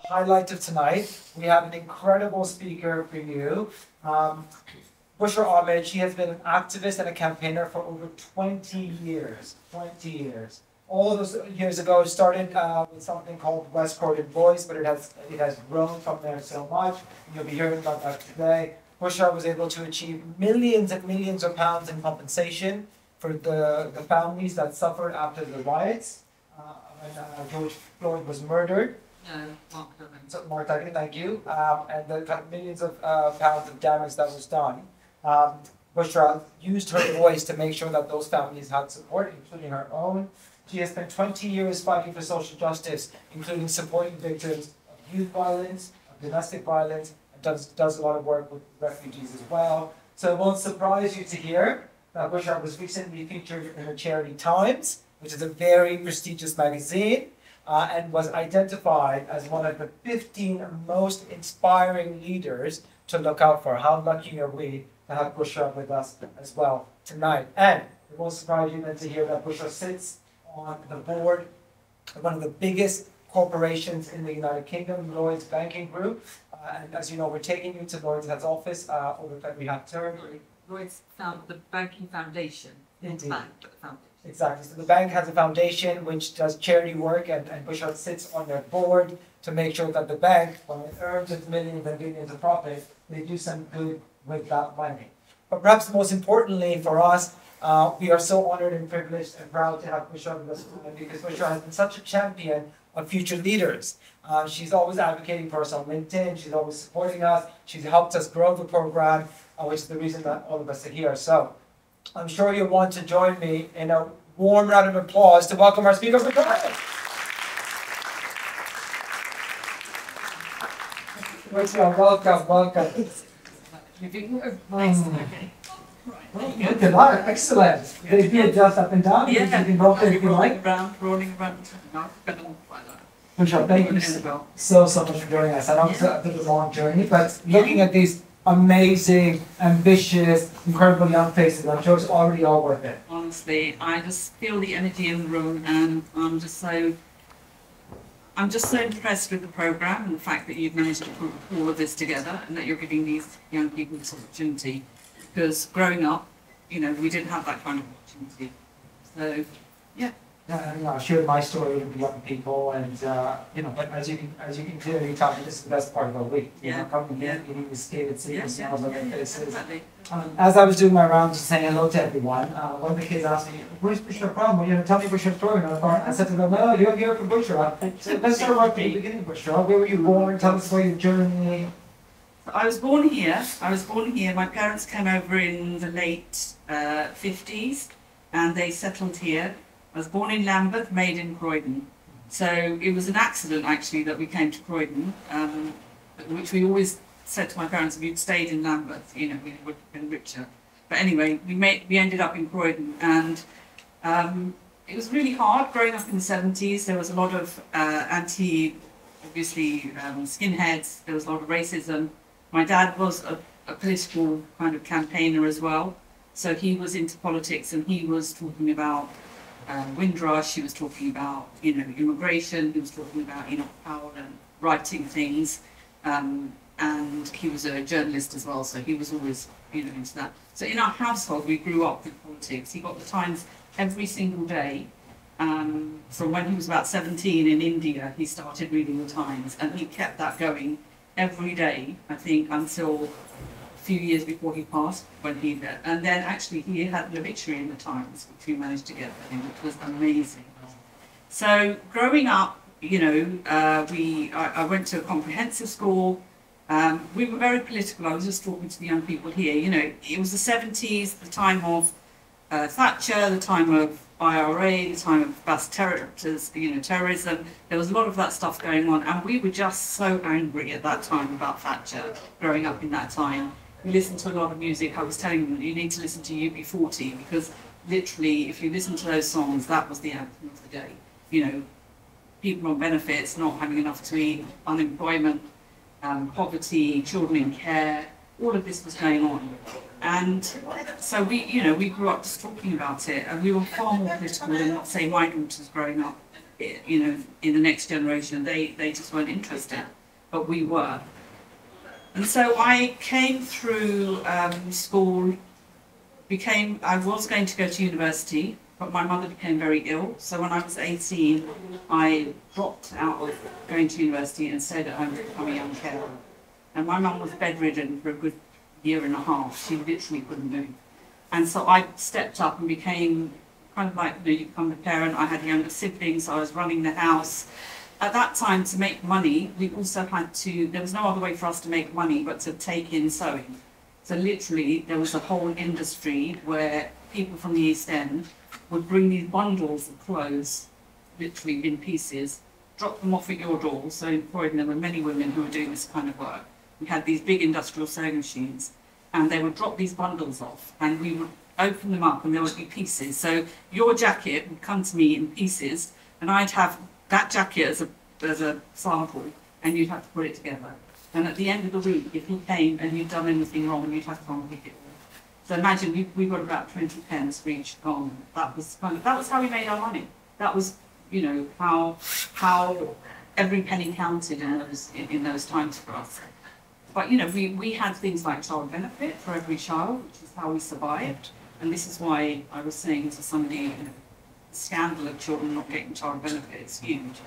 highlight of tonight. We have an incredible speaker for you. Bushra Ahmed, she has been an activist and a campaigner for over 20 years. 20 years. All those years ago, started with something called West Croydon Voice, but it has grown from there so much. And you'll be hearing about that today. Bushra was able to achieve millions and millions of pounds in compensation for the families that suffered after the riots when George Floyd was murdered. Mark Duggan, thank you. And the kind of millions of pounds of damage that was done. Bushra used her voice to make sure that those families had support, including her own. She has spent 20 years fighting for social justice, including supporting victims of youth violence, of domestic violence, and does a lot of work with refugees as well. So it won't surprise you to hear that Bushra was recently featured in the charity Times, which is a very prestigious magazine, and was identified as one of the 15 most inspiring leaders to look out for. How lucky are we to have Bushra with us as well tonight. And it won't surprise you then to hear that Bushra sits on the board of one of the biggest corporations in the United Kingdom, Lloyd's Banking Group. And as you know, we're taking you to Lloyd's head office over February half term. Lloyd's the banking foundation. Indeed. Bank, but the foundation. Exactly. So the bank has a foundation which does charity work, and Bushra sits on their board to make sure that the bank, when it earns its millions and billions of profit, they do some good with that money. But perhaps most importantly for us, we are so honored and privileged and proud to have Bushra with us tonight, because Bushra has been such a champion of future leaders. She's always advocating for us on LinkedIn. She's always supporting us. She's helped us grow the program, which is the reason that all of us are here. So I'm sure you'll want to join me in a warm round of applause to welcome our speaker for tonight. Welcome. Look at that, excellent. They did just up and down. Yeah, you can roll it if you like. rolling around. Bushra, thank you so much for joining us. I know it's a bit of a long journey, but looking at these amazing, ambitious, incredible young faces, I'm sure it's already all worth it. Honestly, I just feel the energy in the room, and I'm just so impressed with the program and the fact that you've managed to put all of this together and that you're giving these young people this opportunity. Because growing up, we didn't have that kind of opportunity. So, yeah. I shared my story with the young people, and but as you can clearly tell, this is the best part of our week. Coming here, eating this cake, and seeing the smiles on their faces. As I was doing my rounds, just saying hello to everyone, one of the kids asked me, "Where's Bushra from? Tell me Bushra's story." And I said to them, "No, you're here from Bushra." So let's start right from the beginning, Bushra. Where were you born? Tell us about your journey. I was born here. My parents came over in the late 50s, and they settled here. I was born in Lambeth, made in Croydon. So it was an accident, actually, that we came to Croydon, which we always said to my parents, if you'd stayed in Lambeth, we would have been richer. But anyway, we ended up in Croydon, and it was really hard growing up in the 70s. There was a lot of skinheads. There was a lot of racism. My dad was a political kind of campaigner as well. So he was into politics, and he was talking about Windrush, he was talking about, immigration, he was talking about, power and writing things. And he was a journalist as well, so he was always, into that. So in our household, we grew up with politics. He got the Times every single day. From when he was about 17 in India, he started reading the Times, and he kept that going every day, I think, until a few years before he passed, and then actually he had an obituary in the Times, which we managed to get for him, which was amazing. So growing up, I went to a comprehensive school. We were very political. I was just talking to the young people here. It was the 70s, the time of Thatcher, the time of IRA, the time of vast terrorism. There was a lot of that stuff going on, and we were just so angry at that time about Thatcher, growing up in that time. We listened to a lot of music. I was telling them, you need to listen to UB40, because literally, if you listen to those songs, that was the anthem of the day. People on benefits, not having enough to eat, unemployment, poverty, children in care, all of this was going on. And so we grew up just talking about it, and we were far more political than, say, my daughters growing up you know, in the next generation. They just weren't interested, but we were. And so I came through school, I was going to go to university, but my mother became very ill. So when I was 18, I dropped out of going to university and stayed at home to become a young carer. And my mum was bedridden for a good year and a half. She literally couldn't move. And so I stepped up and became kind of like, you know, you become a parent. I had younger siblings, so I was running the house. At that time, to make money, we also had to, there was no other way for us to make money but to take in sewing. So literally, there was a whole industry where people from the East End would bring these bundles of clothes, literally in pieces, drop them off at your door. So in Croydon, there were many women who were doing this kind of work. We had these big industrial sewing machines, and they would drop these bundles off, and we would open them up, and there would be pieces. So your jacket would come to me in pieces, and I'd have that jacket as a sample, and you'd have to put it together. And at the end of the week, if you came and you'd done anything wrong, you'd have to unpick it all. So imagine we got about 20 pence for each garment. That was how we made our money. That was, you know, how every penny counted in those times for us. But you know, we had things like child benefit for every child, which is how we survived. And this is why I was saying to somebody, you know, the scandal of children not getting child benefit is huge.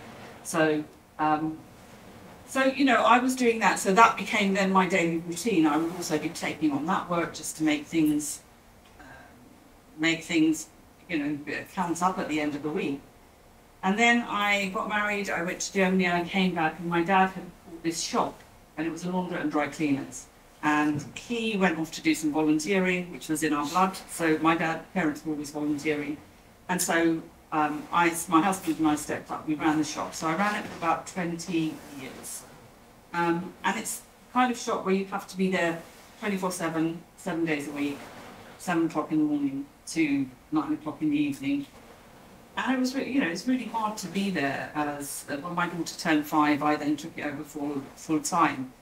So, you know, I was doing that. So that became then my daily routine. I would also be taking on that work just to make things, you know, count up at the end of the week. And then I got married. I went to Germany and I came back, and my dad had bought this shop, and it was a laundrette and dry cleaners. And he went off to do some volunteering, which was in our blood. So my parents were always volunteering. And so my husband and I stepped up, we ran the shop. So I ran it for about 20 years. And it's the kind of shop where you have to be there 24/7, 7 days a week, 7 o'clock in the morning to 9 o'clock in the evening. And it was really, you know, it's really hard to be there. When my daughter turned 5, I then took it over full time.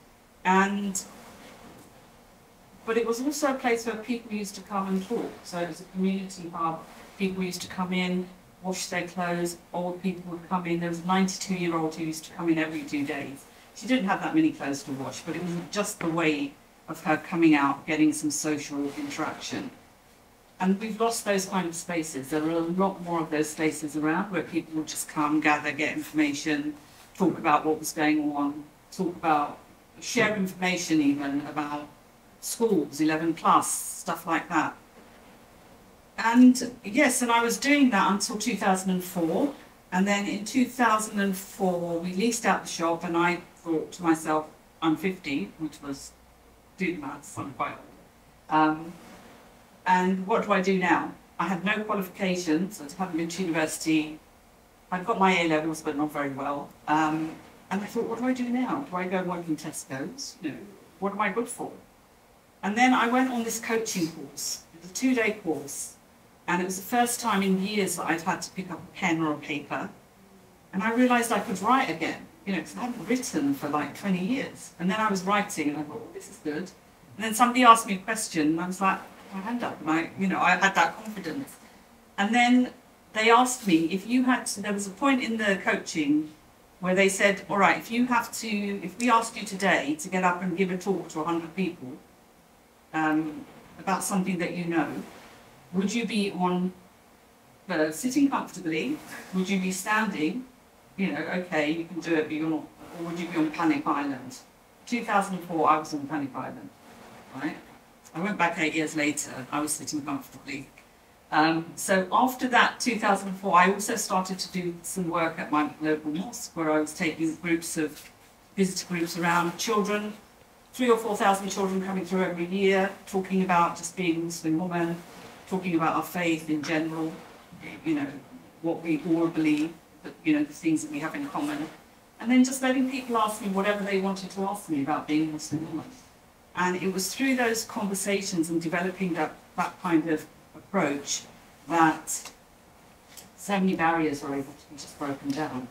But it was also a place where people used to come and talk. So it was a community hub. People used to come in, wash their clothes. Old people would come in. There was a 92-year-old who used to come in every 2 days. She didn't have that many clothes to wash, but it was just the way of her coming out, getting some social interaction. And we've lost those kind of spaces. There are a lot more of those spaces around where people would just come, gather, get information, talk about what was going on, share information even about schools, 11 plus, stuff like that. And yes, and I was doing that until 2004. And then in 2004, we leased out the shop, and I thought to myself, I'm 50, which was, do the maths, I'm quite old. And what do I do now? I had no qualifications, I haven't been to university. I've got my A-levels, but not very well. And I thought, what do I do now? Do I go and work in Tesco's? No. What am I good for? And then I went on this coaching course. It was a 2-day course. And it was the first time in years that I'd had to pick up a pen or a paper. And I realised I could write again, you know, because I hadn't written for like 20 years. And then I was writing, and I thought, oh, this is good. And then somebody asked me a question, and I was like, my hand up, and I had that confidence. And then they asked me if you had to, there was a point in the coaching where they said, all right, if we asked you today to get up and give a talk to 100 people about something that you know, would you be sitting comfortably? Would you be standing? You know, okay, you can do it, but you're not. Or would you be on Panic Island? 2004, I was on Panic Island, right? I went back 8 years later, I was sitting comfortably. So after that, 2004, I also started to do some work at my local mosque, where I was taking visitor groups around, children, 3,000 or 4,000 children coming through every year, talking about just being a Muslim woman, talking about our faith in general, you know, what we all believe, you know, the things that we have in common. And then just letting people ask me whatever they wanted to ask me about being a Muslim woman. And it was through those conversations and developing that kind of approach that so many barriers were able to be just broken down.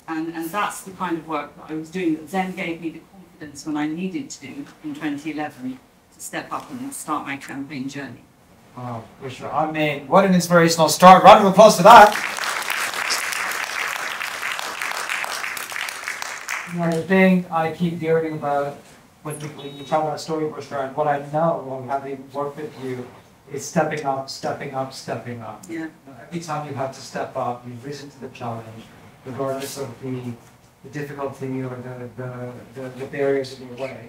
And that's the kind of work that I was doing that then gave me the confidence when I needed to in 2011 to step up and start my campaign journey. Wow, Bushra, I mean, what an inspirational start. Round of applause for that. And the thing I keep hearing about when you tell that story, Bushra, and what I know when having worked with you, is stepping up, stepping up, stepping up. Yeah. Every time you have to step up, you've risen to the challenge, regardless of the difficulty or the barriers in your way.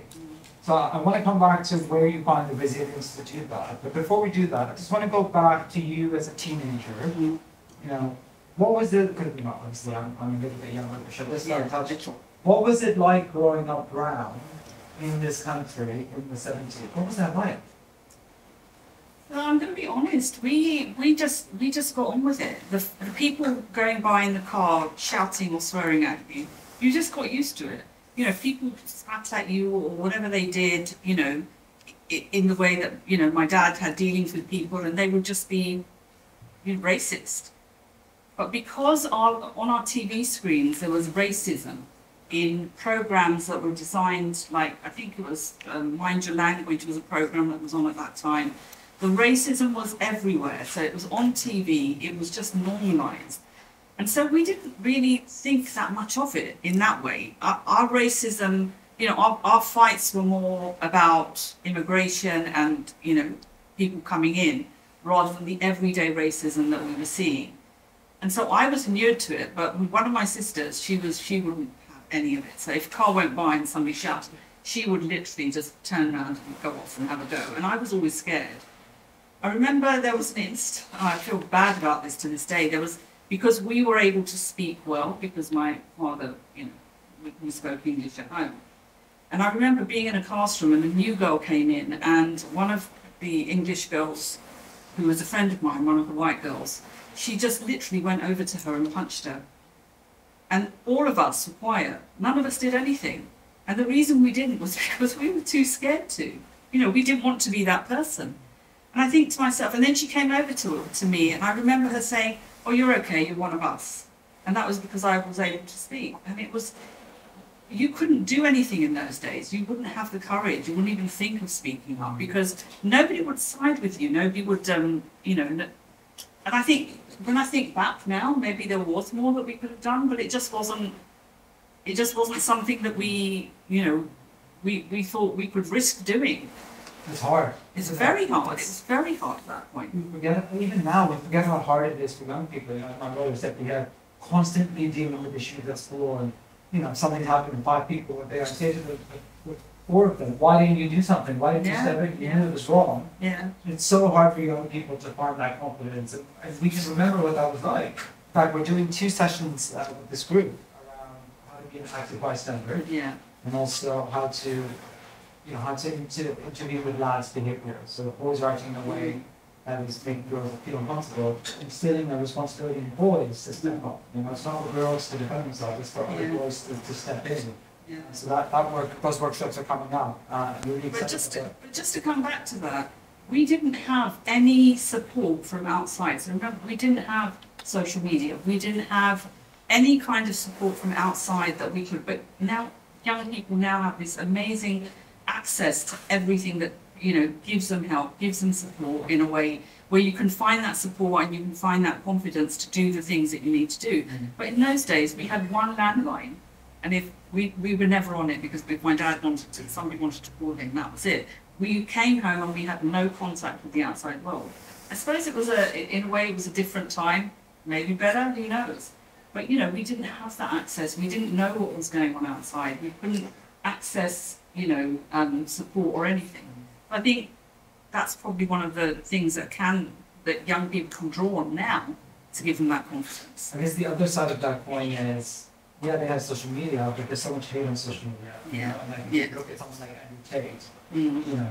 So I want to come back to where you find the resilience to do that. But before we do that, I just want to go back to you as a teenager. You know, what was it? Well, obviously, I'm a little bit younger. What was it like growing up brown in this country in the 70s? What was that like? Well, I'm going to be honest. We just got on with it. The people going by in the car shouting or swearing at you, you just got used to it. You know, people spat at you or whatever they did. You know, in the way that my dad had dealings with people, and they would just be racist. But because on our TV screens there was racism in programs that were designed, like I think it was Mind Your Language was a program that was on at that time. The racism was everywhere, so it was on TV, it was just normalised. And so we didn't really think that much of it in that way. Our racism, our fights were more about immigration and, people coming in, rather than the everyday racism that we were seeing. And so I was inured to it, but with one of my sisters, she wouldn't have any of it. So if a car went by and somebody shouted, she would literally just turn around and go off and have a go. And I was always scared. I remember there was an instance, I feel bad about this to this day, because we were able to speak well, because my father, we spoke English at home. And I remember being in a classroom and a new girl came in, and one of the English girls, who was a friend of mine, one of the white girls, she just literally went over to her and punched her. And all of us were quiet. None of us did anything. And the reason we didn't was because we were too scared to. We didn't want to be that person. And I think to myself, and then she came over to me, and I remember her saying, "Oh, you're okay, you're one of us." And that was because I was able to speak. And you couldn't do anything in those days. You wouldn't have the courage. You wouldn't even think of speaking up, because nobody would side with you. Nobody would, And I think, when I think back now, maybe there was more that we could have done, but it just wasn't something that we thought we could risk doing. It's hard. It's very hard. It's very hard at that point. Even now, we forget how hard it is for young people. My brother said we are constantly dealing with issues at school, and something's happened, 5 people were there, and say to with 4 of them, why didn't you do something? Why didn't you step in? You knew it was wrong. Yeah. It's so hard for young people to find that confidence, and we can remember what that was like. In fact, we're doing 2 sessions with this group around how to be an active bystander, and also how to interview with lads' behaviour. So the boys are acting in a way that is making girls feel uncomfortable, instilling a responsibility in boys to step up. It's not for girls to defend themselves, it's for other boys to step in. Yeah. So those workshops are coming up. Really but just to come back to that, we didn't have any support from outside. So remember, we didn't have social media. We didn't have any kind of support from outside that we could. But now, young people now have this amazing access to everything that gives them help, gives them support in a way where you can find that support and you can find that confidence to do the things that you need to do. But in those days, we had one landline, and if we were never on it, because if my dad somebody wanted to call him, that was it. We came home and we had no contact with the outside world. I suppose in a way it was a different time, maybe better, who knows? But we didn't have that access. We didn't know what was going on outside. We couldn't access support or anything. I think that's probably one of the things that young people can draw on now to give them that confidence. I guess the other side of that coin is, they have social media, but there's so much hate on social media. You look at someone like Andrew Tate.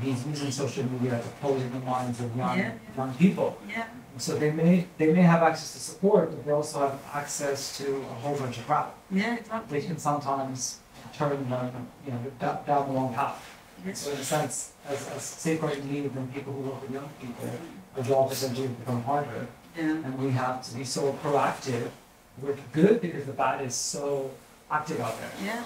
He's using social media to poison the minds of young people. Yeah. So they may have access to support, but they also have access to a whole bunch of crap. Yeah, exactly. Which can sometimes turn them, down the wrong path. Yes. So in a sense, as safeguarding lead than people who work with young people, our job essentially become harder. Yeah. And we have to be so proactive. We're good because the bad is so active out there. Yeah.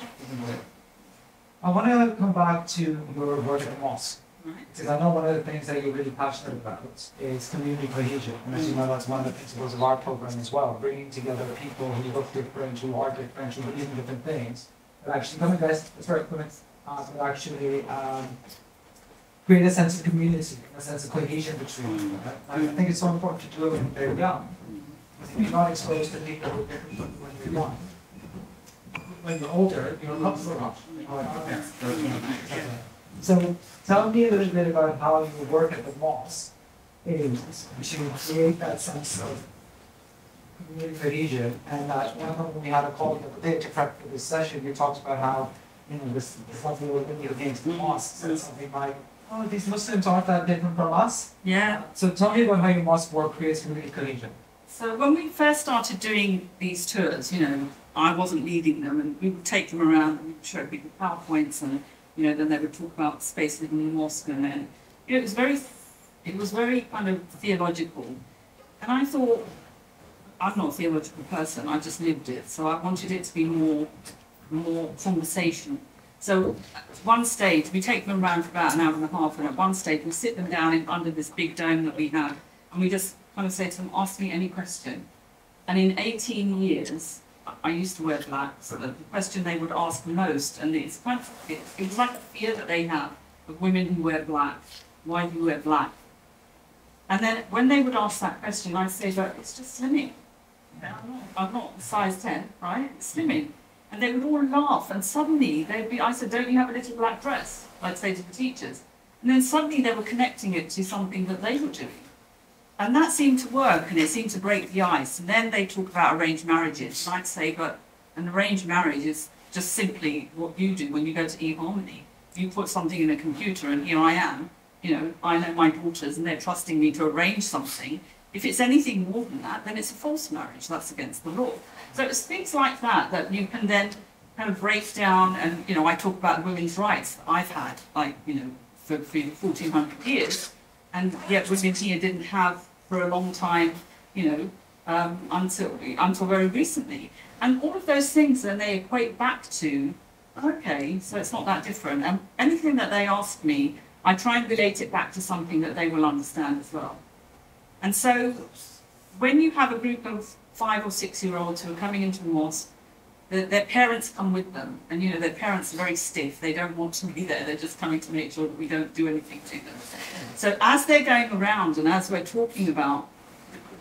I want to come back to your work at the mosque. Right. Because I know one of the things that you're really passionate about is community cohesion. And as you know, that's one of the principles of our program as well, bringing together people who look different, who are different, who believe in different things, It actually will actually create a sense of community, a sense of cohesion between them. I think it's so important to do it when they're young. If you're not exposed to people who are different from when you're young, when you're older, you're not so much. So tell me a little bit about how you work at the mosque is to create that sense of community cohesion. And one time when we had a call the day to prep for this session, you talked about how this something we're really against the mosques and something like, oh, these Muslims aren't that different from us. Yeah. So tell me about how your mosque work creates community cohesion. So when we first started doing these tours, I wasn't leading them, and we would take them around and we would show people PowerPoints, and then they would talk about spaces in the mosque, and then it was very kind of theological. And I thought, I'm not a theological person, I just lived it, so I wanted it to be more conversation. So at one stage, we take them around for about an hour and a half, and at one stage we sit them down under this big dome that we have, and we just kind of say to them, ask me any question. And in 18 years, I used to wear black, so the question they would ask the most, and it's kind of, it was like a fear that they have of women who wear black. Why do you wear black? And then when they would ask that question, I'd say, but it's just slimming. I'm not size 10, right? It's slimming. And they would all laugh, and suddenly I said, don't you have a little black dress? I'd say to the teachers. And then suddenly they were connecting it to something that they were doing. And that seemed to work, and it seemed to break the ice. And then they talk about arranged marriages. And I'd say, but an arranged marriage is just simply what you do when you go to eHarmony. You put something in a computer, and here I am. I know my daughters, and they're trusting me to arrange something. If it's anything more than that, then it's a false marriage. That's against the law. So it's things like that you can then kind of break down. And, I talk about women's rights that I've had, for 1,400 years. And yet women here didn't have for a long time, until very recently. And all of those things, then they equate back to, okay, so it's not that different. And anything that they ask me, I try and relate it back to something that they will understand as well. And so when you have a group of 5 or 6 year olds who are coming into the mosque, their parents come with them, and their parents are very stiff. They don't want to be there. They're just coming to make sure that we don't do anything to them. So as they're going around, and as we're talking about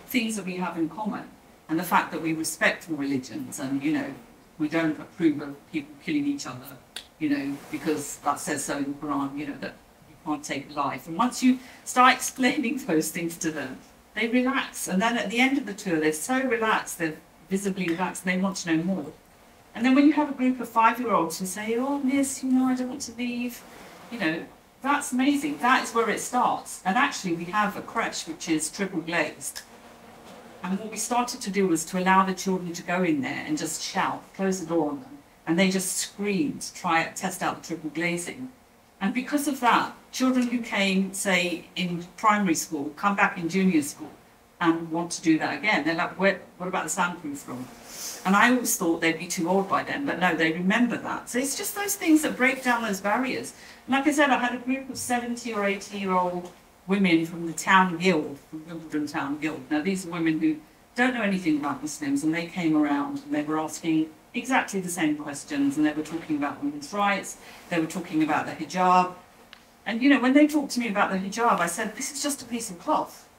things that we have in common, and the fact that we respect all religions, and we don't approve of people killing each other, because that says so in the Quran, that you can't take life. And once you start explaining those things to them, they relax. And then at the end of the tour, they're so relaxed, they're visibly relaxed, and they want to know more. And then when you have a group of 5-year-olds who say, oh, miss, I don't want to leave, that's amazing. That is where it starts. And actually, we have a creche which is triple glazed. And what we started to do was to allow the children to go in there and just shout, close the door on them. And they just screamed to test out the triple glazing. And because of that, children who came, say, in primary school, come back in junior school and want to do that again. They're like, what about the soundproof room? And I always thought they'd be too old by then, but no, they remember that. So it's just those things that break down those barriers. And like I said, I had a group of 70 or 80-year-old women from the town guild, from Wimbledon Town Guild. Now, these are women who don't know anything about Muslims, and they came around and they were asking exactly the same questions, and they were talking about women's rights, they were talking about the hijab. And, when they talked to me about the hijab, I said, this is just a piece of cloth,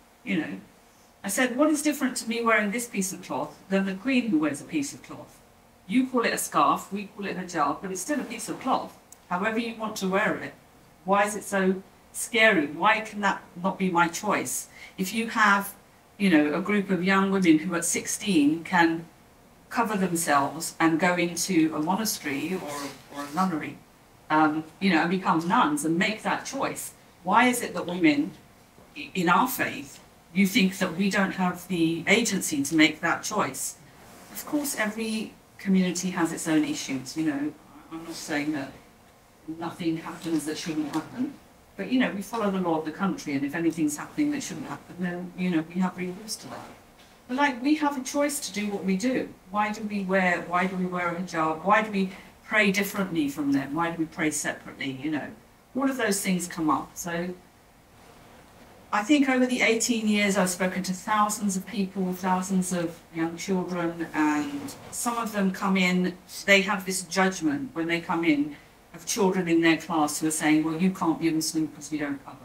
I said, what is different to me wearing this piece of cloth than the Queen who wears a piece of cloth? You call it a scarf, we call it a hijab, but it's still a piece of cloth, however you want to wear it. Why is it so scary? Why can that not be my choice? If you have, a group of young women who at 16 can cover themselves and go into a monastery or a nunnery, and become nuns and make that choice, why is it that women in our faith, you think that we don't have the agency to make that choice? Of course, every community has its own issues, I'm not saying that nothing happens that shouldn't happen, but, we follow the law of the country, and if anything's happening that shouldn't happen, then, we have recourse to that. But, we have a choice to do what we do. Why do we wear a hijab? Why do we pray differently from them? Why do we pray separately, All of those things come up. So I think over the 18 years, I've spoken to thousands of people, thousands of young children, and some of them come in, they have this judgment when they come in of children in their class who are saying, well, you can't be a Muslim because you don't cover.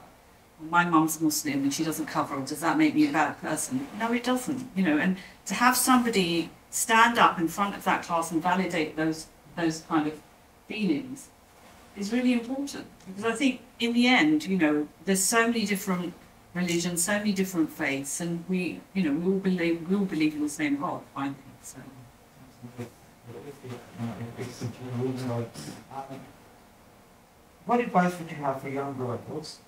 Well, my mum's Muslim and she doesn't cover, does that make me a bad person? No, it doesn't, you know, and to have somebody stand up in front of that class and validate those kind of feelings is really important. Because I think in the end, you know, there's so many different religions, so many different faiths, and we all believe in the same God, I think. So. What advice would you have for young girls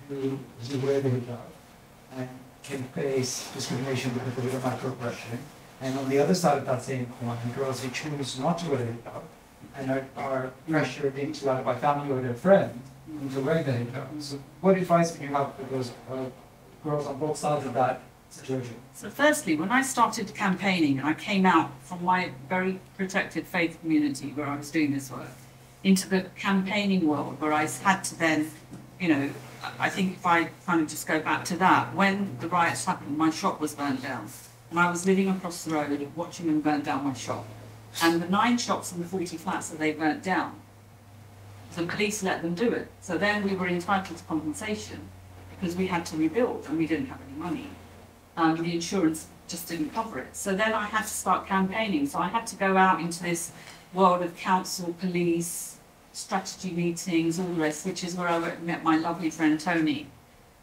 who wear the hijab and can face discrimination because of microaggression? And on the other side of that same coin, girls who choose not to wear the hijab and are pressured into either by family or their friends into wearing the hijab. So what advice would you have for those girls on both sides of that situation? So firstly, when I started campaigning, I came out from my very protected faith community where I was doing this work into the campaigning world where I had to then, you know, I think if I kind of just go back to that, when the riots happened, my shop was burned down. And I was living across the road watching them burn down my shop. And the 9 shops and the 40 flats that they burnt down, the police let them do it. So then we were entitled to compensation because we had to rebuild and we didn't have any money. The insurance just didn't cover it. So then I had to start campaigning. So I had to go out into this world of council, police, strategy meetings, all the rest, which is where I met my lovely friend Tony.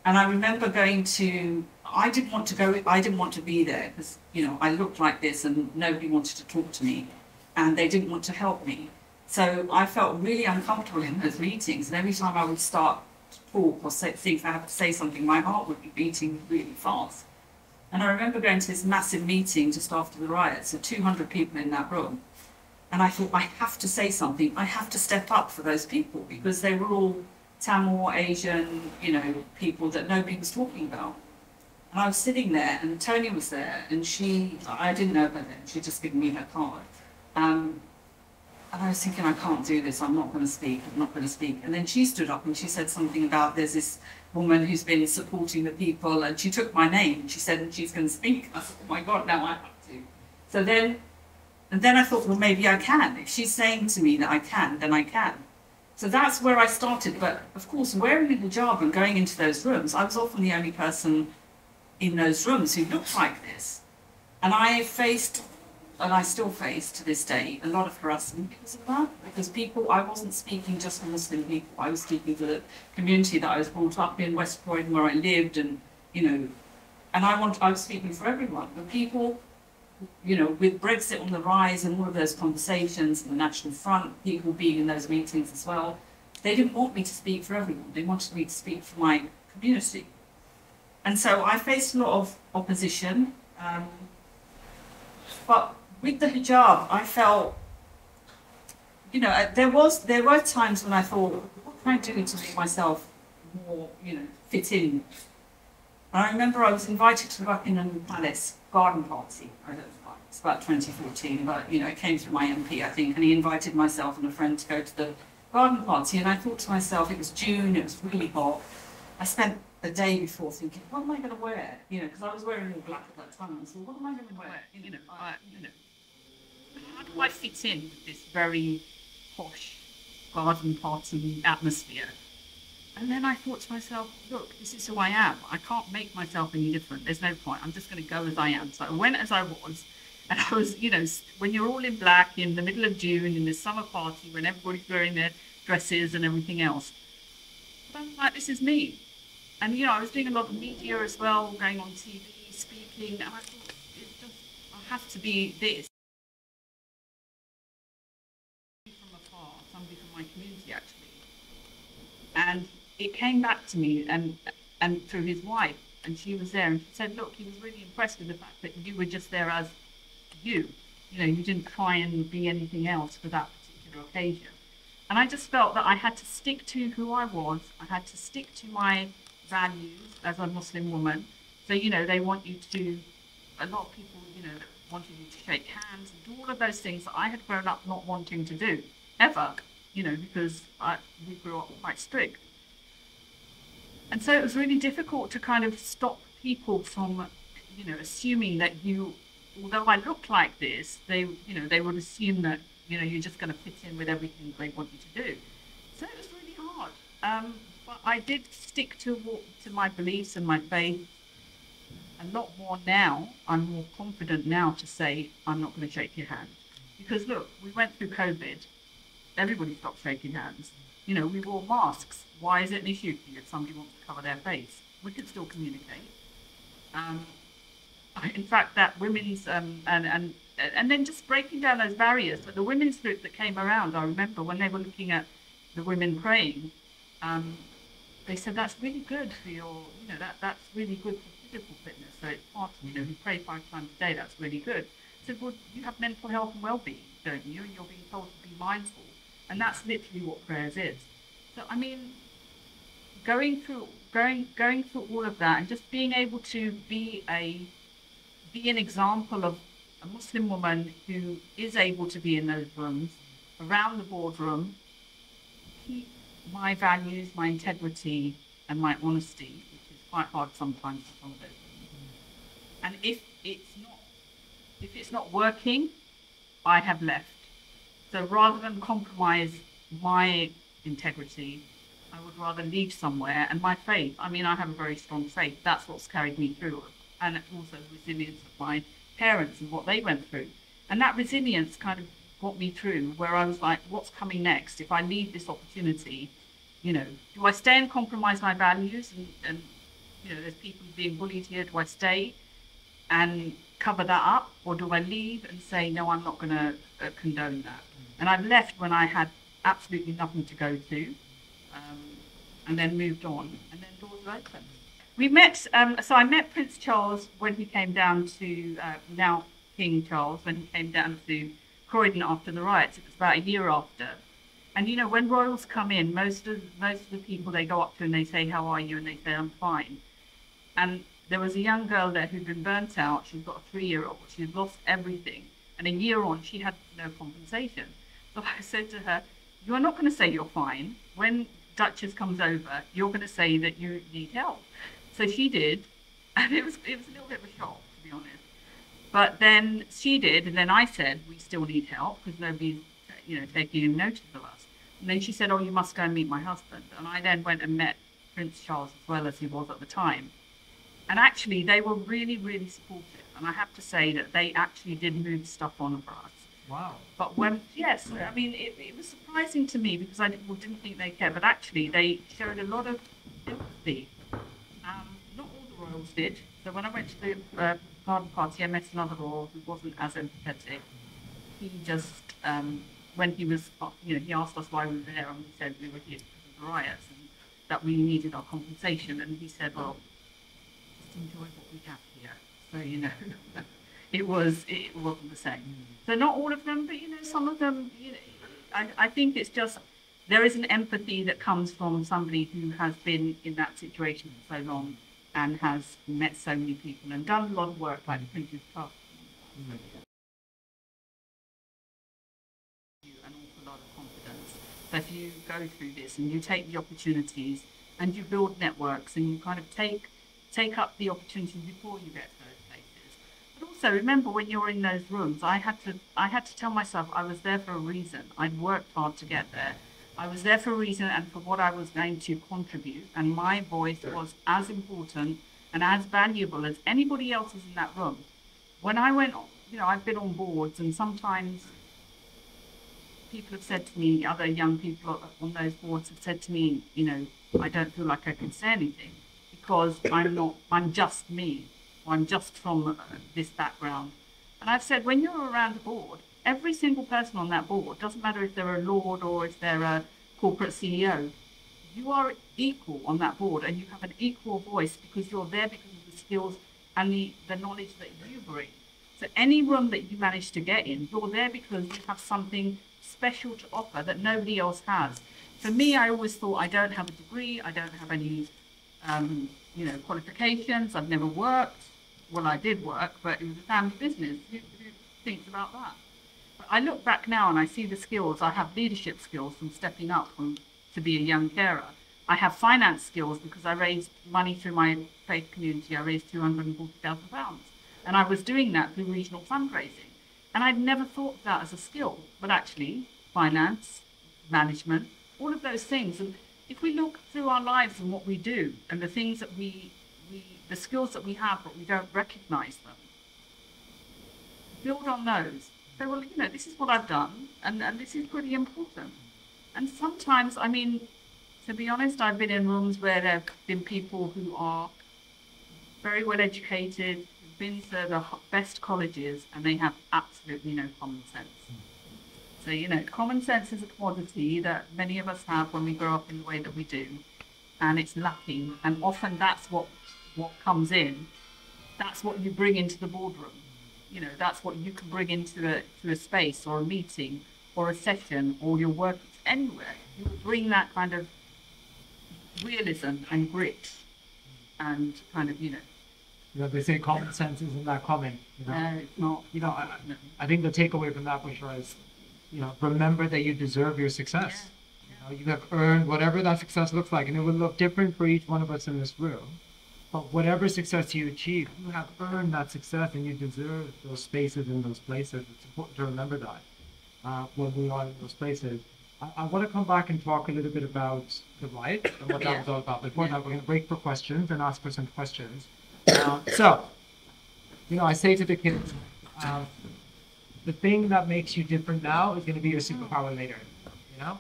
And I remember going to, I didn't want to be there because, you know, I looked like this and nobody wanted to talk to me and they didn't want to help me. So I felt really uncomfortable in those meetings. And every time I would start to talk or think I have to say something, my heart would be beating really fast. And I remember going to this massive meeting just after the riots, so 200 people in that room. And I thought, I have to say something. I have to step up for those people because they were all Tamil, Asian, you know, people that nobody was talking about. And I was sitting there and Tony was there and I didn't know her then, she'd just given me her card. And I was thinking, I can't do this, I'm not going to speak. And then she stood up and she said something about there's this woman who's been supporting the people and she took my name and she said, and she's going to speak. I thought, oh my God, now I have to. So then I thought, well, maybe I can. If she's saying to me that I can, then I can. So that's where I started. But of course, wearing a hijab and going into those rooms, I was often the only person in those rooms who looked like this. And I faced, and I still face to this day, a lot of harassment because of that. Because I wasn't speaking just for Muslim people, I was speaking for the community that I was brought up in, West Croydon, where I lived, and, you know, and I was speaking for everyone. But people, you know, with Brexit on the rise and all of those conversations, and the National Front, people being in those meetings as well, they didn't want me to speak for everyone. They wanted me to speak for my community. And so I faced a lot of opposition, but with the hijab, I felt, you know, there were times when I thought, what can I do to make myself more, you know, fit in? And I remember I was invited to Buckingham Palace garden party. I don't know, it's about 2014, but, you know, it came through my MP, I think, and he invited myself and a friend to go to the garden party. And I thought to myself, it was June, it was really hot. I spent the day before thinking, what am I going to wear? You know, because I was wearing all black at that time. So what am I going to wear? You know, how do I fit in with this very posh garden party atmosphere? And then I thought to myself, look, this is who I am. I can't make myself any different. There's no point. I'm just going to go as I am. So I went as I was. And I was, you know, when you're all in black in the middle of June in this summer party when everybody's wearing their dresses and everything else. But I was like, this is me. And, you know, I was doing a lot of media as well, going on TV, speaking. And I thought, I have to be this. From afar, somebody from my community, actually. And it came back to me and through his wife, and she was there and she said, look, he was really impressed with the fact that you were just there as you. You know, you didn't try and be anything else for that particular occasion. And I just felt that I had to stick to who I was. I had to stick to my values as a Muslim woman. So, you know, they want you to, a lot of people, you know, wanted you to shake hands and do all of those things that I had grown up not wanting to do, ever, you know, because we grew up quite strict. And so it was really difficult to kind of stop people from, assuming that although I look like this, they would assume that, you're just going to fit in with everything they want you to do. So it was really hard. But I did stick to my beliefs and my faith a lot more now. I'm more confident now to say, I'm not going to shake your hand. Because look, we went through COVID. Everybody stopped shaking hands. We wore masks. Why is it an issue for you if somebody wants to cover their face? We can still communicate. In fact, that women's and then just breaking down those barriers. But the women's group that came around, I remember when they were looking at the women praying, they said that's really good for your, that's really good for physical fitness. So it's part of, you pray 5 times a day. That's really good. I said, well, you have mental health and well-being, don't you? And you're being told to be mindful, and that's literally what prayers is. So I mean, going through all of that and just being able to be an example of a Muslim woman who is able to be in those rooms, around the boardroom, keep my values, my integrity, and my honesty, which is quite hard sometimes for some of those things. And if it's not working, I have left. So rather than compromise my integrity, I would rather leave somewhere. And my faith, I mean, I have a very strong faith. That's what's carried me through. And also the resilience of my parents and what they went through. And that resilience kind of got me through where I was like, what's coming next? If I leave this opportunity, do I stay and compromise my values? And there's people being bullied here. Do I stay and cover that up? Or do I leave and say, no, I'm not going to condone that? And I've left when I had absolutely nothing to go to, and then moved on, and then doors were open. We met, so I met Prince Charles when he came down to, now King Charles, when he came down to Croydon after the riots. It was about a year after. And when royals come in, most of the people they go up to and they say, how are you? And they say, I'm fine. And there was a young girl there who'd been burnt out. She's got a 3-year-old. She'd lost everything. And a year on, she had no compensation. So I said to her, you're not going to say you're fine. When Duchess comes over, you're going to say that you need help. So she did, and it was a little bit of a shock, to be honest. But then she did, and then I said, we still need help because nobody's, taking notice of us. And then she said, oh, you must go and meet my husband. And I then went and met Prince Charles as well as he was at the time. And actually, they were really, really supportive. And I have to say that they actually did move stuff on for us. Wow. But yes, I mean, it was surprising to me because I didn't think they cared. But actually, they showed a lot of empathy. Not all the royals did. So when I went to the garden party, I met another royal who wasn't as empathetic. He just, when he was, he asked us why we were there, and we said we were here because of the riots and that we needed our compensation. And he said, well, just enjoy what we have here. So, it wasn't the same. So not all of them, but some of them, I think it's just, there is an empathy that comes from somebody who has been in that situation for so long and has met so many people and done a lot of work like the Prince's Trust. An awful lot of confidence that you go through this and you take the opportunities and you build networks and you kind of take up the opportunities before you get to those places. But also remember when you're in those rooms, I had to tell myself I was there for a reason. I'd worked hard to get there. I was there for a reason and for what I was going to contribute, and my voice was as important and as valuable as anybody else's in that room. When I went, I've been on boards, and sometimes people have said to me, other young people on those boards have said to me, I don't feel like I can say anything because I'm just me, or I'm just from this background. And I've said, when you're around a board, every single person on that board, doesn't matter if they're a lord or if they're a corporate CEO, you are equal on that board and you have an equal voice because you're there because of the skills and the knowledge that you bring. So any room that you manage to get in, you're there because you have something special to offer that nobody else has. For me, I always thought I don't have a degree, I don't have any qualifications, I've never worked. Well, I did work, but it was a family business. Who thinks about that? I look back now and I see the skills. I have leadership skills from stepping up to be a young carer. I have finance skills because I raised money through my faith community. I raised £240,000. And I was doing that through regional fundraising. And I'd never thought of that as a skill, but actually, finance, management, all of those things. And if we look through our lives and what we do and the things that the skills that we have, but we don't recognize them, build on those. So, well, you know, this is what I've done, and this is pretty important. And sometimes, I mean, to be honest, I've been in rooms where there have been people who are very well educated, been to the best colleges, and they have absolutely no common sense. So, you know, common sense is a commodity that many of us have when we grow up in the way that we do, and it's lacking. And often that's what comes in. That's what you bring into the boardroom. You know, that's what you can bring into a space or a meeting or a session or your work anywhere. You will bring that kind of realism and grit and kind of, you know, they say common sense isn't that common. You know? No, it's not. You know, I think the takeaway from that, Bushra, is, you know, remember that you deserve your success. Yeah. You know, you have earned whatever that success looks like, and it will look different for each one of us in this room. But whatever success you achieve, you have earned that success, and you deserve those spaces and those places. It's important to remember that when we are in those places. I want to come back and talk a little bit about the riot and what that was all about. Before that, we're going to break for questions and ask for some questions. So, you know, I say to the kids, the thing that makes you different now is going to be your superpower later. You know,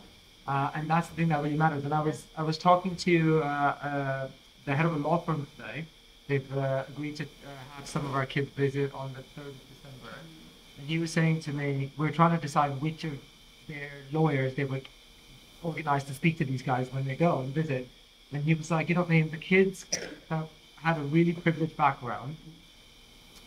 and that's the thing that really matters. And I was talking to the head of a law firm today. They've agreed to have some of our kids visit on the 3rd of December. And he was saying to me, we're trying to decide which of their lawyers they would organize to speak to these guys when they go and visit. And he was like, you know, the kids have had a really privileged background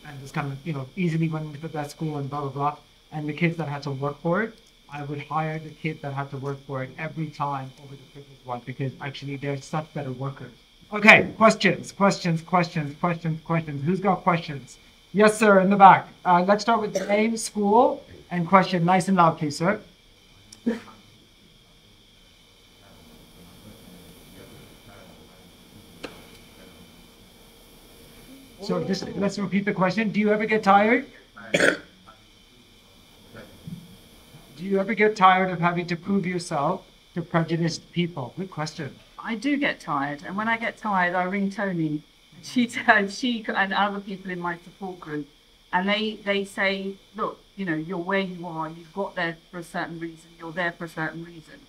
and just kind of, you know, easily went into the best school and blah, blah, blah. And the kids that had to work for it, I would hire the kid that had to work for it every time over the privileged one, because actually they're such better workers. Okay, questions. Who's got questions? Yes, sir, in the back. Let's start with the name, school, and question. Nice and loud, please, sir. So just let's repeat the question. Do you ever get tired? Do you ever get tired of having to prove yourself to prejudiced people? Good question. I do get tired, and when I get tired, I ring Tony. She and other people in my support group, and they say, look, you know, you're where you are. You've got there for a certain reason. You're there for a certain reason,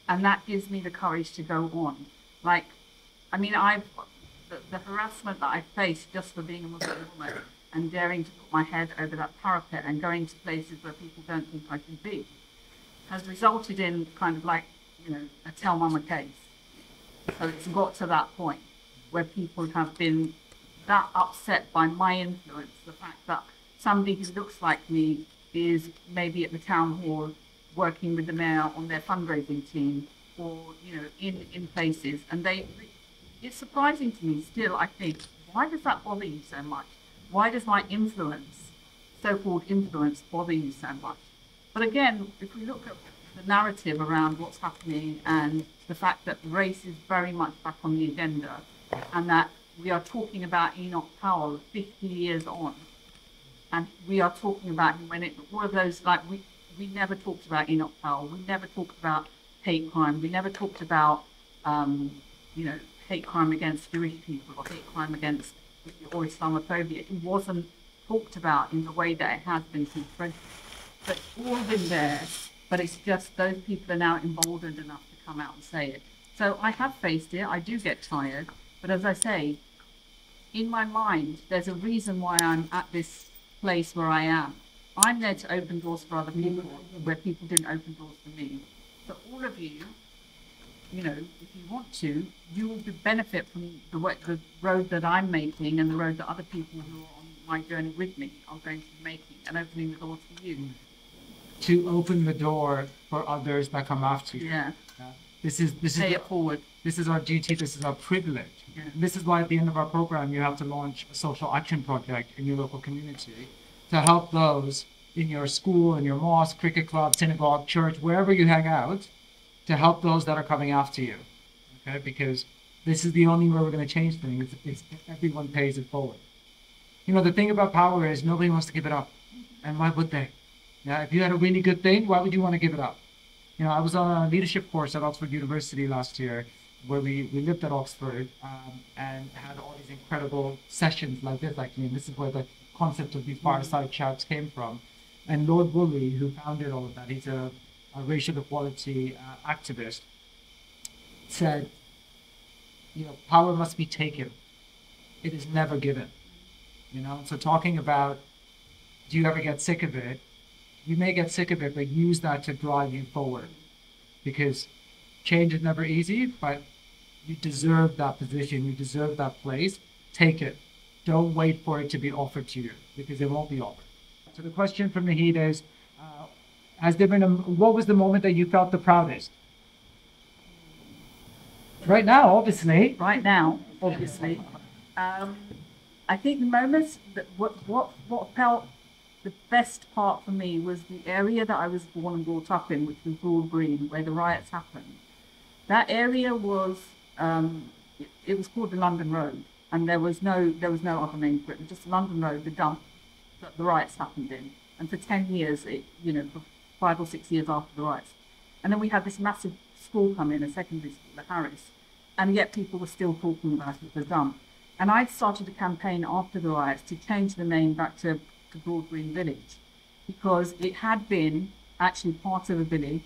and that gives me the courage to go on. Like, I mean, the harassment that I faced just for being a Muslim woman and daring to put my head over that parapet and going to places where people don't think I can be has resulted in kind of like, you know, a tell mama case. So it's got to that point where people have been that upset by my influence, the fact that somebody who looks like me is maybe at the town hall working with the mayor on their fundraising team, or, you know, in places, and it's surprising to me still. I think, why does that bother you so much? Why does my influence, so-called influence, bother you so much? But again, if we look at the narrative around what's happening and the fact that race is very much back on the agenda, and that we are talking about Enoch Powell 50 years on, and we are talking about him when all of those, like, we never talked about Enoch Powell, we never talked about hate crime, we never talked about, you know, hate crime against Jewish people or hate crime against, or Islamophobia. It wasn't talked about in the way that it has been since French. But it's all been there, but it's just those people are now emboldened enough to come out and say it. So I have faced it, I do get tired, but as I say, in my mind, there's a reason why I'm at this place where I am. I'm there to open doors for other people where people didn't open doors for me. So all of you, you know, if you want to, you will benefit from the road that I'm making and the road that other people who are on my journey with me are going to be making, and opening the doors for you. To open the door for others that come after you. Yeah. This is Pay it forward. This is our duty. This is our privilege. Yeah. This is why at the end of our program you have to launch a social action project in your local community to help those in your school, in your mosque, cricket club, synagogue, church, wherever you hang out, to help those that are coming after you. okay? Because this is the only way we're going to change things is if everyone pays it forward. You know, the thing about power is nobody wants to give it up. And why would they? Yeah, if you had a really good thing, why would you want to give it up? You know, I was on a leadership course at Oxford University last year where we lived at Oxford and had all these incredible sessions like this, actually. And this is where the concept of these fireside chats came from. And Lord Woolley, who founded all of that, he's a racial equality activist, said, you know, power must be taken. It is never given. You know, so talking about, do you ever get sick of it? You may get sick of it, but use that to drive you forward. Because change is never easy, but you deserve that position, you deserve that place. Take it. Don't wait for it to be offered to you, because it won't be offered. So the question from Nahid is, has there been what was the moment that you felt the proudest? Right now, obviously. Right now, obviously. I think the moments that what felt the best part for me was the area that I was born and brought up in, which was Broad Green, where the riots happened. That area was it was called the London Road, and there was no other name for it. It was just London Road, the dump that the riots happened in. And for 10 years, for 5 or 6 years after the riots. And then we had this massive school come in, a secondary school, the Harris, and yet people were still talking about it, the dump. And I'd started a campaign after the riots to change the name back to Broad Green Village, because it had been actually part of a village,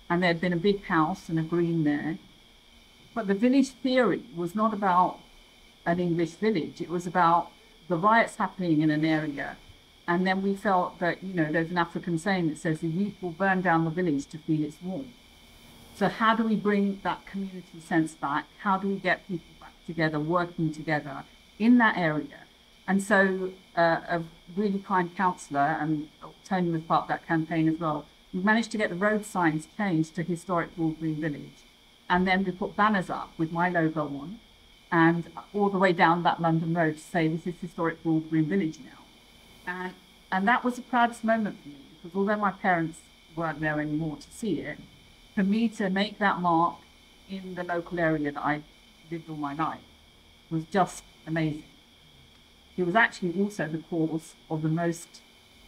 and there had been a big house and a green there. But the village theory was not about an English village. It was about the riots happening in an area. And then we felt that, there's an African saying that says the youth will burn down the village to feel its warmth. So how do we bring that community sense back? How do we get people back together, working together in that area? And so a really kind councillor, and Tony was part of that campaign as well, we managed to get the road signs changed to Historic Broad Green Village. And then we put banners up with my logo on, and all the way down that London Road to say, this is Historic Broad Green Village now. And that was the proudest moment for me, because although my parents weren't there anymore to see it, for me to make that mark in the local area that I lived all my life was just amazing. It was actually also the cause of the most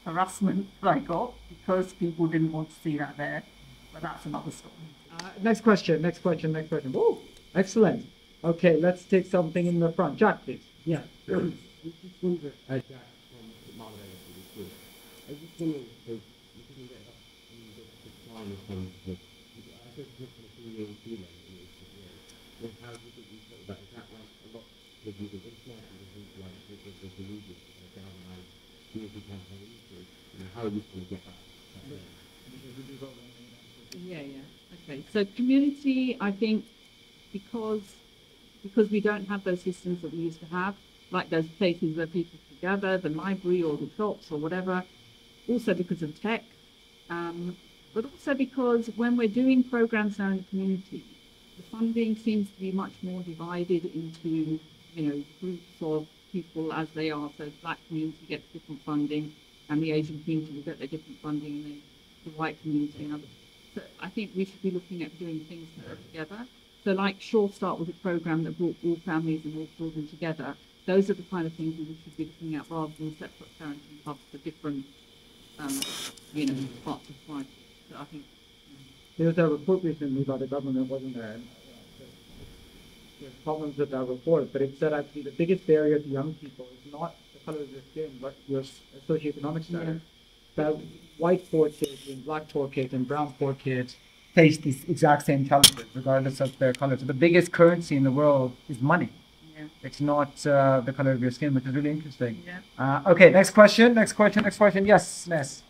harassment that I got, because people didn't want to see that there, but that's another story. Next question. Woo, excellent. Okay, let's take something in the front. Jack, please. Yeah. I just wondering if you can get up the decline of some of the, I said the female female in this year. Well, how do you think you feel about, is that like a lot of you that it's not, and things like the movement down and community campaigns, or how are you going to get that? Okay. So community, I think, because we don't have those systems that we used to have, like those places where people gather, the library or the shops or whatever, also because of tech, but also because when we're doing programs now in the community, the funding seems to be much more divided into, groups of people as they are. So the Black community gets different funding, and the Asian community will get their different funding, and the white community and others. So I think we should be looking at doing things that are together. So like Sure Start was a program that brought all families and all children together. Those are the kind of things that we should be looking at, rather than separate parenting hubs for different, parts of society. So I think. There was a report recently by the government, wasn't there? There's problems with that report, but it said actually the biggest barrier to young people is not the color of their skin, but your socioeconomic status. That white poor kids and black poor kids and brown poor kids face this exact same challenges, regardless of their color. So the biggest currency in the world is money. Yeah. It's not the color of your skin, which is really interesting. Yeah. Okay, next question. Yes, Ness.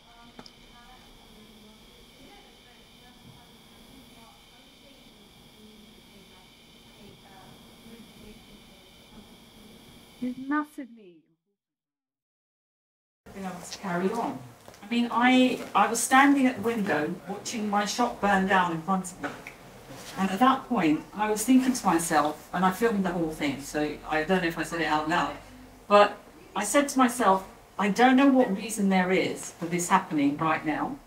It's massively Being able to carry on. I mean, I was standing at the window watching my shop burn down in front of me. And at that point, I was thinking to myself, and I filmed the whole thing, so I don't know if I said it out loud, but I said to myself, I don't know what reason there is for this happening right now,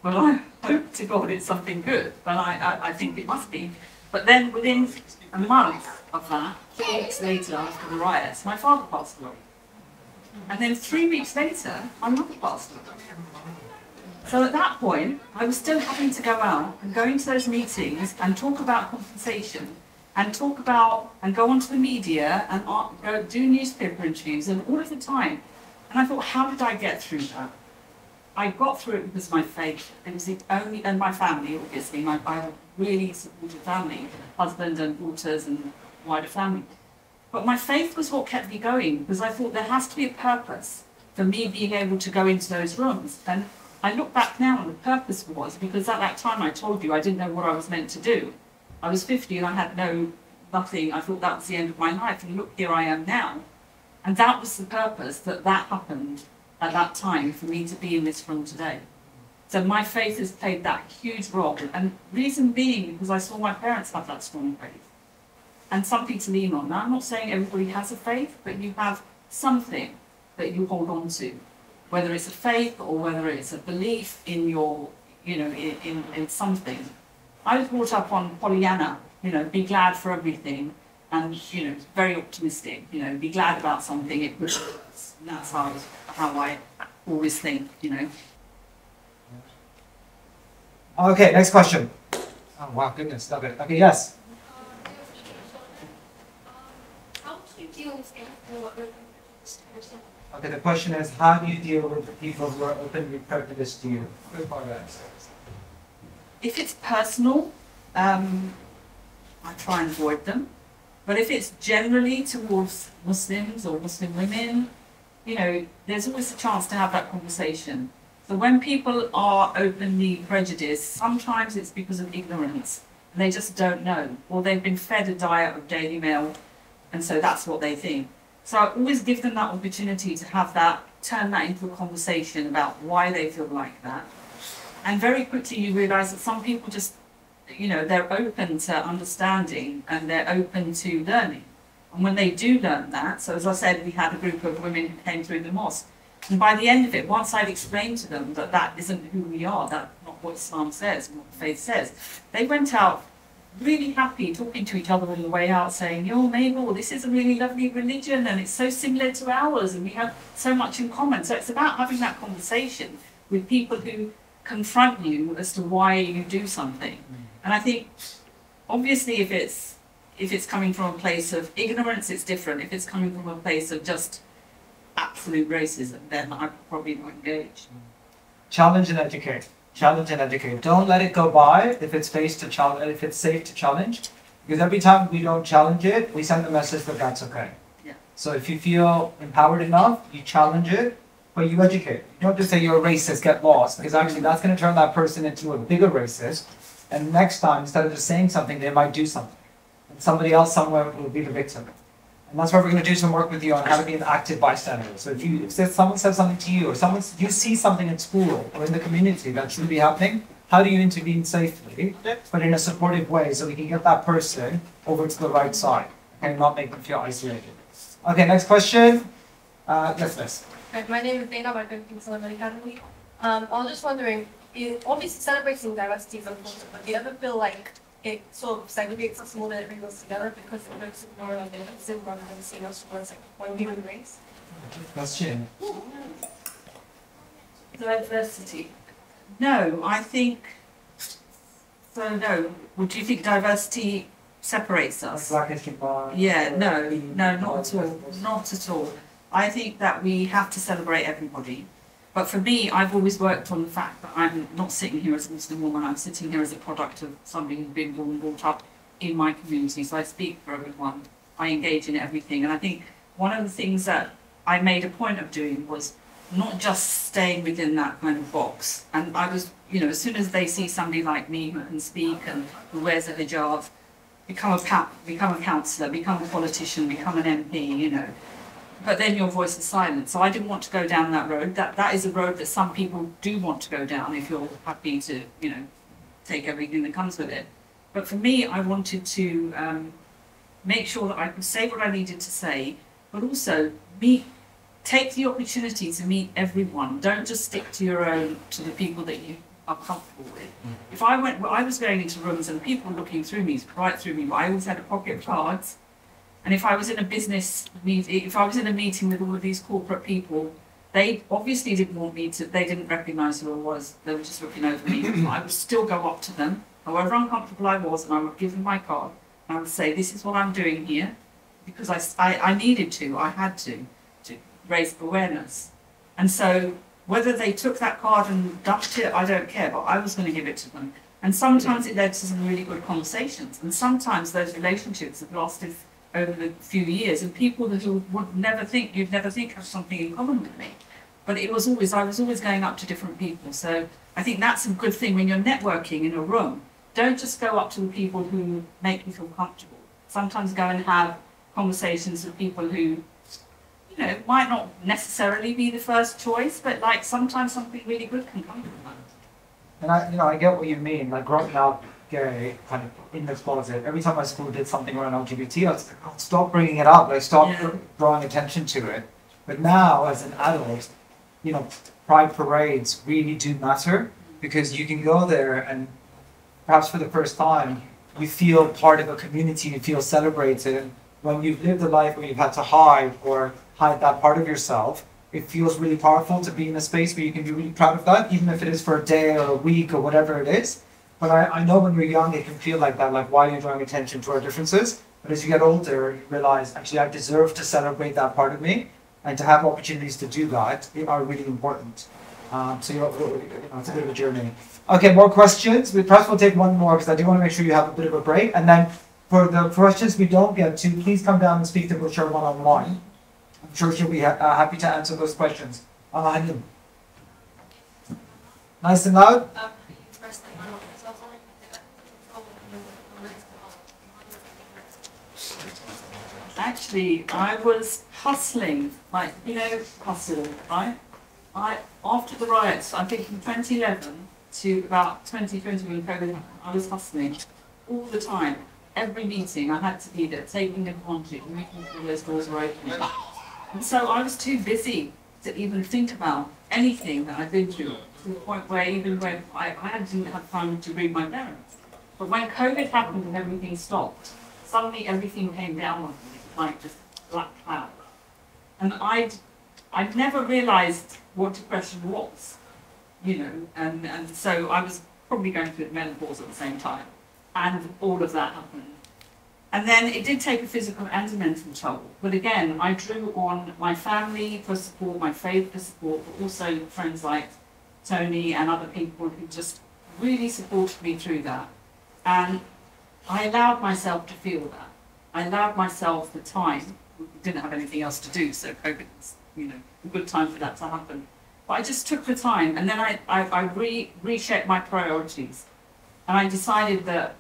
but I hope to God it's something good, but I think it must be. But then within a month of that, 4 weeks later after the riots, my father passed away. And then 3 weeks later, my mother passed away. So at that point, I was still having to go out and go into those meetings and talk about compensation and talk about and go onto the media and go do newspaper interviews and all of the time. And I thought, how did I get through that? I got through it because of my faith. It was the only, and my family, obviously. I have a really supportive family, husband and daughters and wider family. But my faith was what kept me going because I thought there has to be a purpose for me being able to go into those rooms. And I look back now and the purpose was because at that time I told you I didn't know what I was meant to do. I was 50 and I had nothing. I thought that was the end of my life. And look, here I am now. And that was the purpose that happened at that time for me to be in this room today. So my faith has played that huge role. And reason being because I saw my parents have that strong faith. And something to lean on. Now, I'm not saying everybody has a faith, but you have something that you hold on to. Whether it's a faith or whether it's a belief in your, in something. I was brought up on Pollyanna, be glad for everything and, very optimistic, be glad about something. And that's how I always think, Okay, next question. Oh, wow, goodness, love it. Okay, yes. How do you deal with Okay, the question is, how do you deal with the people who are openly prejudiced to you? Good part of that. If it's personal, I try and avoid them. But if it's generally towards Muslims or Muslim women, there's always a chance to have that conversation. So when people are openly prejudiced, sometimes it's because of ignorance. And they just don't know. Or they've been fed a diet of Daily Mail, and so that's what they think. So I always give them that opportunity to have that, turn that into a conversation about why they feel like that. And very quickly you realise that some people just, they're open to understanding and they're open to learning. And when they do learn that, so as I said, we had a group of women who came through the mosque. And by the end of it, once I'd explained to them that that isn't who we are, that's not what Islam says, and what the faith says, they went out really happy, talking to each other on the way out, saying, Mabel, this is a really lovely religion and it's so similar to ours and we have so much in common. So it's about having that conversation with people who confront you as to why you do something. And I think, obviously, if it's coming from a place of ignorance, it's different. If it's coming from a place of just absolute racism, then I probably not engage. Challenge and educate. Challenge and educate. Don't let it go by if it's safe to challenge. Because every time we don't challenge it, we send the message that that's okay. Yeah. So if you feel empowered enough, you challenge it, but you educate. You don't just say you're a racist, get lost, because actually that's going to turn that person into a bigger racist. And next time, instead of just saying something, they might do something. And somebody else somewhere will be the victim. And that's why we're going to do some work with you on how to be an active bystander. So if someone says something to you, or you see something in school or in the community that should be happening, how do you intervene safely, but in a supportive way, so we can get that person over to the right side and not make them feel isolated. Okay, next question. Yes. My name is Dana, I come from Solomon Academy. I was just wondering, obviously celebrating diversity is important, but do you ever feel like it sort of segregates us more than it brings us together because it makes it more of a difference rather than seeing us as like one human race? Good question. Diversity. No, I think, so no. Well, do you think diversity separates us? Black History Month. Yeah, no, not at all. Not at all. I think that we have to celebrate everybody. But for me, I've always worked on the fact that I'm not sitting here as a Muslim woman, I'm sitting here as a product of somebody who's been born and brought up in my community. So I speak for everyone, I engage in everything. And I think one of the things that I made a point of doing was not just staying within that kind of box. And I was, as soon as they see somebody like me who can speak and who wears a hijab, become a counsellor, become a politician, become an MP, But then your voice is silent. So I didn't want to go down that road. That is a road that some people do want to go down if you're happy to, take everything that comes with it. But for me, I wanted to make sure that I could say what I needed to say, but also take the opportunity to meet everyone. Don't just stick to the people that you are comfortable with. If I was going into rooms and people were looking through me, right through me, but I always had a pocket of cards. And if I was in a business meeting, if I was in a meeting with all of these corporate people, they obviously didn't want me to, they didn't recognise who I was. They were just looking over me. I would still go up to them, however uncomfortable I was, and I would give them my card. And I would say, this is what I'm doing here, because I needed to, I had to raise awareness. And so whether they took that card and dumped it, I don't care, but I was going to give it to them. And sometimes it led to some really good conversations. And sometimes those relationships have lasted over a few years, and people that you would never think, you'd never think have something in common with me. But I was always going up to different people. So I think that's a good thing when you're networking in a room. Don't just go up to the people who make you feel comfortable. Sometimes go and have conversations with people who, you know, might not necessarily be the first choice, but like sometimes something really good can come from that. And I get what you mean. Like growing up gay, kind of in the closet, every time my school did something around LGBT, I was like, oh, stop bringing it up, like stop drawing attention to it. But now, as an adult, you know, pride parades really do matter, because you can go there and perhaps for the first time, you feel part of a community, you feel celebrated. When you've lived a life where you've had to hide that part of yourself, it feels really powerful to be in a space where you can be really proud of that, even if it is for a day or a week or whatever it is. But I know when you're young, it can feel like that, like why are you drawing attention to our differences? But as you get older, you realize, actually, I deserve to celebrate that part of me, and to have opportunities to do that are really important. So it's a bit of a journey. Okay, more questions? Perhaps we'll take one more, because I do want to make sure you have a bit of a break. And then for the questions we don't get to, please come down and speak to Bushra one-on-one. I'm sure she'll be happy to answer those questions. Hanim. Nice and loud. Actually, I was hustling, like, you know, hustle, right? After the riots, I think from 2011 to about 2020 when COVID, I was hustling all the time. Every meeting I had to be there, taking advantage, making sure those doors were open. And so I was too busy to even think about anything that I'd been through, to the point where even when I didn't have time to read my parents. But when COVID happened and everything stopped, suddenly everything came down on me, like just black cloud. And I'd never realised what depression was, you know, and so I was probably going through menopause at the same time, and all of that happened. And then it did take a physical and a mental toll. But again, I drew on my family for support, my faith for support, but also friends like Tony and other people who just really supported me through that. And I allowed myself to feel that. I allowed myself the time. We didn't have anything else to do, so COVID was, you know, a good time for that to happen. But I just took the time, and then I reshaped my priorities. And I decided that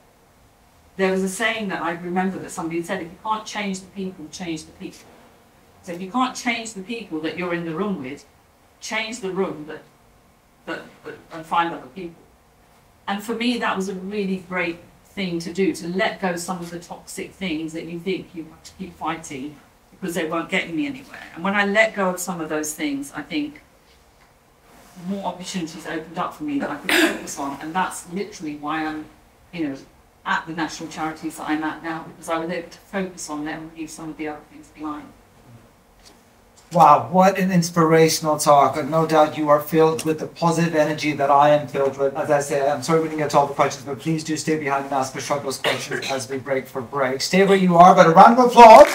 there was a saying that I remember that somebody had said, if you can't change the people, change the people. So if you can't change the people that you're in the room with, change the room and find other people. And for me, that was a really great thing to do, to let go some of the toxic things that you think you have to keep fighting because they weren't getting me anywhere. And when I let go of some of those things, I think more opportunities opened up for me that I could focus on. And that's literally why I'm, you know, at the national charities that I'm at now, because I was able to focus on them and leave some of the other things behind. Wow, what an inspirational talk. And no doubt you are filled with the positive energy that I am filled with. As I say, I'm sorry we didn't get to all the questions, but please do stay behind and ask Bushra those questions as we break for break. Stay where you are, but a round of applause.